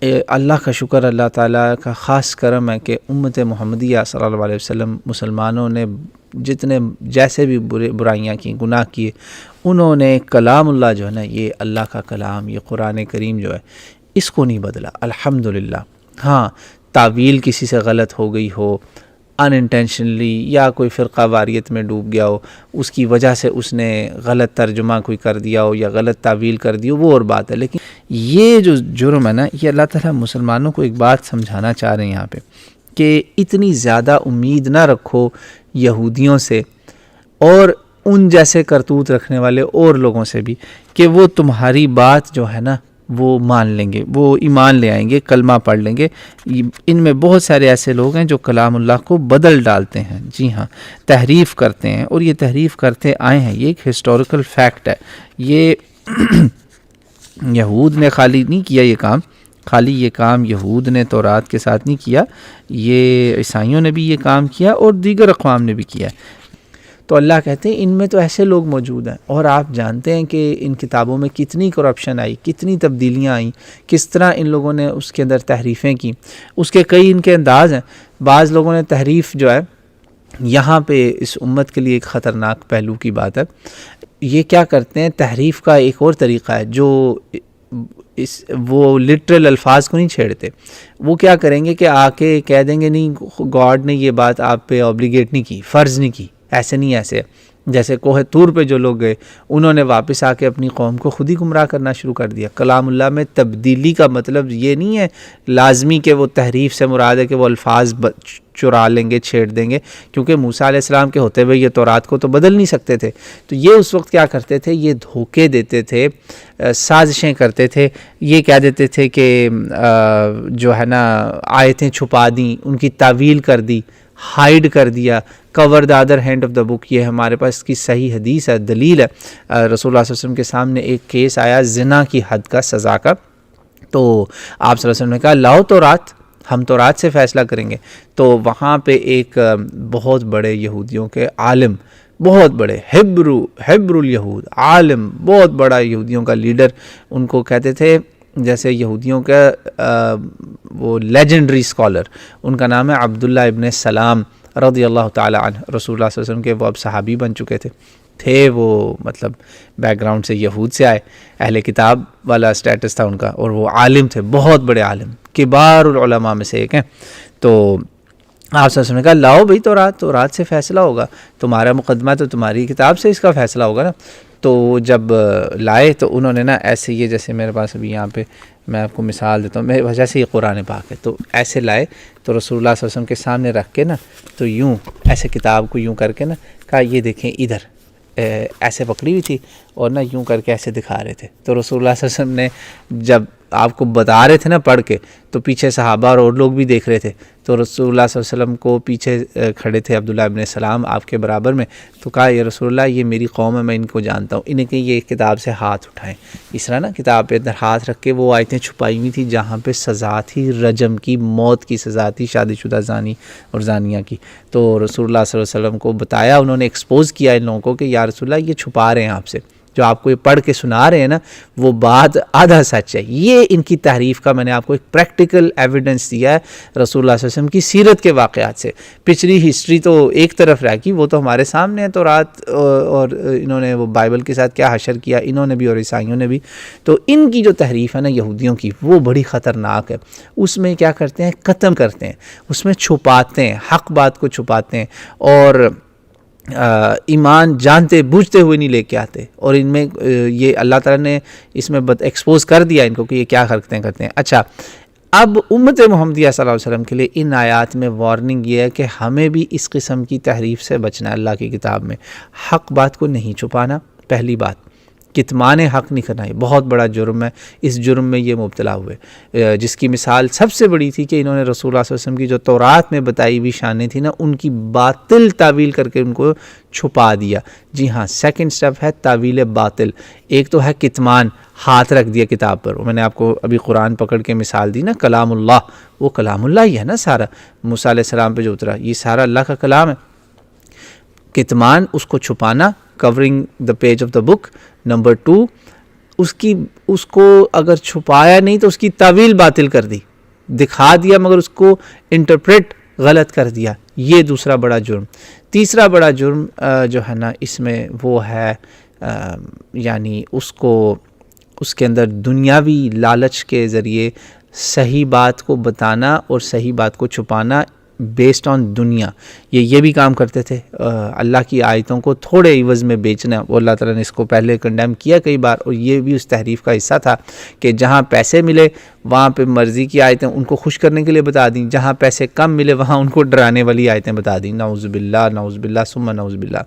اللہ کا شکر، اللہ تعالیٰ کا خاص کرم ہے کہ امت محمدیہ صلی اللہ علیہ وسلم مسلمانوں نے جتنے جیسے بھی برائیاں کی، گناہ کیے، انہوں نے کلام اللہ جو ہے نا، یہ اللہ کا کلام، یہ قرآن کریم جو ہے، اس کو نہیں بدلا الحمدللہ۔ ہاں تعویل کسی سے غلط ہو گئی ہو ان انٹینشنلی، یا کوئی فرقہ واریت میں ڈوب گیا ہو، اس کی وجہ سے اس نے غلط ترجمہ کوئی کر دیا ہو یا غلط تعویل کر دی ہو، وہ اور بات ہے۔ لیکن یہ جو جرم ہے نا، یہ اللہ تعالیٰ مسلمانوں کو ایک بات سمجھانا چاہ رہے ہیں یہاں پہ کہ اتنی زیادہ امید نہ رکھو یہودیوں سے اور ان جیسے کرتوت رکھنے والے اور لوگوں سے بھی، کہ وہ تمہاری بات جو ہے نا وہ مان لیں گے، وہ ایمان لے آئیں گے، کلمہ پڑھ لیں گے۔ ان میں بہت سارے ایسے لوگ ہیں جو کلام اللہ کو بدل ڈالتے ہیں، جی ہاں، تحریف کرتے ہیں، اور یہ تحریف کرتے آئے ہیں، یہ ایک ہسٹوریکل فیکٹ ہے۔ یہ یہود نے خالی نہیں کیا یہ کام، خالی یہ کام یہود نے تورات کے ساتھ نہیں کیا، یہ عیسائیوں نے بھی یہ کام کیا اور دیگر اقوام نے بھی کیا ہے۔ تو اللہ کہتے ہیں ان میں تو ایسے لوگ موجود ہیں، اور آپ جانتے ہیں کہ ان کتابوں میں کتنی کرپشن آئی، کتنی تبدیلیاں آئیں، کس طرح ان لوگوں نے اس کے اندر تحریفیں کی، اس کے کئی ان کے انداز ہیں۔ بعض لوگوں نے تحریف جو ہے، یہاں پہ اس امت کے لیے ایک خطرناک پہلو کی بات ہے، یہ کیا کرتے ہیں، تحریف کا ایک اور طریقہ ہے جو وہ لٹرل الفاظ کو نہیں چھیڑتے، وہ کیا کریں گے کہ آ کے کہہ دیں گے نہیں گاڈ نے یہ بات آپ پہ اوبلیگیٹ نہیں کی، فرض نہیں کی، ایسے نہیں، ایسے جیسے کوہ طور پہ جو لوگ گئے انہوں نے واپس آ کے اپنی قوم کو خود ہی گمراہ کرنا شروع کر دیا۔ کلام اللہ میں تبدیلی کا مطلب یہ نہیں ہے لازمی کہ وہ تحریف سے مراد ہے کہ وہ الفاظ چرا لیں گے، چھیڑ دیں گے، کیونکہ موسیٰ علیہ السلام کے ہوتے ہوئے یہ تورات کو تو بدل نہیں سکتے تھے۔ تو یہ اس وقت کیا کرتے تھے، یہ دھوکے دیتے تھے، سازشیں کرتے تھے، یہ کہہ دیتے تھے کہ جو ہے نا آیتیں چھپا دیں، ان کی تعویل کر دی، ہائیڈ کر دیا، cover the other hand of the book. یہ ہمارے پاس اس کی صحیح حدیث ہے، دلیل ہے۔ رسول اللہ صلی اللہ علیہ وسلم کے سامنے ایک کیس آیا زنا کی حد کا، سزا کا، تو آپ صلی اللہ علیہ وسلم نے کہا لاؤ تورات، ہم تورات سے فیصلہ کریں گے۔ تو وہاں پہ ایک بہت بڑے یہودیوں کے عالم، بہت بڑے ہبر الیہود، عالم، بہت بڑا یہودیوں کا لیڈر، ان کو کہتے تھے جیسے یہودیوں کا وہ لیجنڈری اسکالر، ان کا نام ہے عبداللہ ابن سلام رضی اللہ تعالی عنہ۔ رسول اللہ صلی اللہ علیہ وسلم کے وہ اب صحابی بن چکے تھے وہ مطلب بیک گراؤنڈ سے یہود سے آئے، اہل کتاب والا سٹیٹس تھا ان کا، اور وہ عالم تھے، بہت بڑے عالم، کبار العلماء میں سے ایک ہیں۔ تو آپ صلی اللہ علیہ وسلم نے کہا لاؤ بھائی تورات سے فیصلہ ہوگا، تمہارا مقدمہ تو تمہاری کتاب سے اس کا فیصلہ ہوگا نا۔ تو جب لائے تو انہوں نے نا ایسے، یہ جیسے میرے پاس ابھی یہاں پہ میں آپ کو مثال دیتا ہوں، میری وجہ سے یہ قرآن پاک ہے، تو ایسے لائے تو رسول اللہ صلی اللہ علیہ وسلم کے سامنے رکھ کے نا، تو یوں ایسے کتاب کو یوں کر کے نا کہا یہ دیکھیں ادھر، ایسے پکڑی ہوئی تھی اور نا یوں کر کے ایسے دکھا رہے تھے۔ تو رسول اللہ صلی اللہ علیہ وسلم نے جب آپ کو بتا رہے تھے نا پڑھ کے، تو پیچھے صحابہ اور لوگ بھی دیکھ رہے تھے، تو رسول اللہ صلی اللہ علیہ وسلم کو پیچھے کھڑے تھے عبداللہ ابن سلام آپ کے برابر میں، تو کہا یا رسول اللہ یہ میری قوم ہے، میں ان کو جانتا ہوں، انہیں کہ یہ کتاب سے ہاتھ اٹھائیں۔ اس طرح نا کتاب پہ اندر ہاتھ رکھ کے وہ آیتیں چھپائی ہوئی تھی جہاں پہ سزا تھی رجم کی، موت کی سزا تھی شادی شدہ زانی اور زانیہ کی۔ تو رسول اللہ صلی اللہ علیہ وسلم کو بتایا، انہوں نے ایکسپوز کیا ان لوگوں کو کہ یا رسول اللہ یہ چھپا رہے ہیں آپ سے، جو آپ کو یہ پڑھ کے سنا رہے ہیں نا وہ بات آدھا سچ ہے۔ یہ ان کی تحریف کا میں نے آپ کو ایک پریکٹیکل ایویڈنس دیا ہے رسول اللہ صلی اللہ علیہ وسلم کی سیرت کے واقعات سے۔ پچھلی ہسٹری تو ایک طرف رہ گئی، وہ تو ہمارے سامنے ہے، تو رات اور انہوں نے وہ بائبل کے ساتھ کیا حشر کیا انہوں نے بھی اور عیسائیوں نے بھی۔ تو ان کی جو تحریف ہے نا یہودیوں کی، وہ بڑی خطرناک ہے۔ اس میں کیا کرتے ہیں، ختم کرتے ہیں، اس میں چھپاتے ہیں، حق بات کو چھپاتے ہیں، اور ایمان جانتے بوجھتے ہوئے نہیں لے کے آتے، اور ان میں یہ اللہ تعالیٰ نے اس میں ایکسپوز کر دیا ان کو کہ یہ کیا حرکتیں کرتے ہیں۔ اچھا، اب امت محمدیہ صلی اللہ علیہ وسلم کے لیے ان آیات میں وارننگ یہ ہے کہ ہمیں بھی اس قسم کی تحریف سے بچنا ہے۔ اللہ کی کتاب میں حق بات کو نہیں چھپانا، پہلی بات، کتمان حق نہیں کرنا، یہ بہت بڑا جرم ہے، اس جرم میں یہ مبتلا ہوئے، جس کی مثال سب سے بڑی تھی کہ انہوں نے رسول اللہ صلی اللہ علیہ وسلم کی جو تورات میں بتائی ہوئی شانیں تھیں نا ان کی باطل تعویل کر کے ان کو چھپا دیا۔ جی ہاں، سیکنڈ سٹیپ ہے تعویل باطل۔ ایک تو ہے کتمان، ہاتھ رکھ دیا کتاب پر، میں نے آپ کو ابھی قرآن پکڑ کے مثال دی نا، کلام اللہ، وہ کلام اللہ ہی ہے نا سارا، موسیٰ علیہ السلام پہ جو اترا یہ سارا اللہ کا کلام ہے۔ کتمان، اس کو چھپانا، covering the page of the book. Number 2، اس کی اس کو اگر چھپایا نہیں تو اس کی تعویل باطل کر دی، دکھا دیا مگر اس کو انٹرپریٹ غلط کر دیا، یہ دوسرا بڑا جرم۔ تیسرا بڑا جرم جو ہے نا اس میں وہ ہے یعنی اس کے اندر دنیاوی لالچ کے ذریعے صحیح بات کو بتانا اور صحیح بات کو چھپانا بیسڈ آن دنیا، یہ بھی کام کرتے تھے، اللہ کی آیتوں کو تھوڑے عوض میں بیچنا۔ وہ اللہ تعالیٰ نے اس کو پہلے کنڈیم کیا کئی بار، اور یہ بھی اس تحریف کا حصہ تھا کہ جہاں پیسے ملے وہاں پہ مرضی کی آیتیں ان کو خوش کرنے کے لیے بتا دیں، جہاں پیسے کم ملے وہاں ان کو ڈرانے والی آیتیں بتا دیں۔ نعوذ باللہ نعوذ باللہ ثم نعوذ باللہ۔